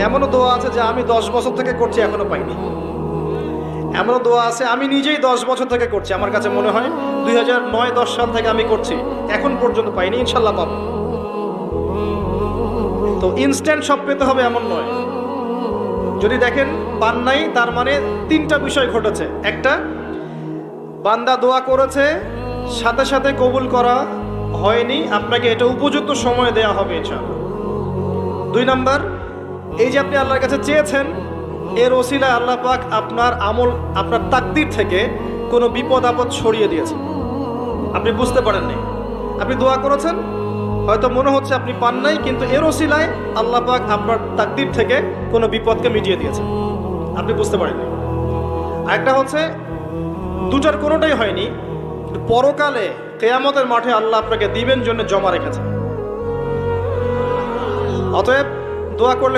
এমনও দোয়া আছে যে আমি 10 বছর থেকে করছি, এখনো পাইনি। এমনও দোয়া আছে আমি নিজেই 10 বছর থেকে করছি, আমার কাছে মনে হয় 2009-10 সাল থেকে আমি করছি, এখন পর্যন্ত পাইনি, ইনশাল্লাহ পাবো। তো ইনস্ট্যান্ট সব পেতে হবে এমন নয়। যদি দেখেন পান নাই, তার মানে 3টা বিষয় ঘটেছে। একটা, বান্দা দোয়া করেছে, সাথে সাথে কবুল করা হয়নি, আপনাকে এটা উপযুক্ত সময় দেয়া হবে ইনশাআল্লাহ। 2 নাম্বার, এই যে আপনি আল্লাহর কাছে চেয়েছেন, এর ওসিলায় আল্লাহ পাক আপনার আমল, আপনার তাকদীর থেকে কোনো বিপদ আপদ সরিয়ে দিয়েছেন, আপনি বুঝতে পারেননি। আপনি দোয়া করেছেন, হয়তো মনে হচ্ছে আপনি পান নাই, কিন্তু এর ওসিলায় আল্লাহ পাক আপনার তাকদীর থেকে কোনো বিপদকে মিটিয়ে দিয়েছেন, আপনি বুঝতে পারেননি। আরেকটা হচ্ছে, দুটার কোনোটাই হয়নি, পরকালে কিয়ামতের মাঠে আল্লাহ আপনাকে দিবেন জন্য জমা রেখেছেন। অতএব দোয়া করলে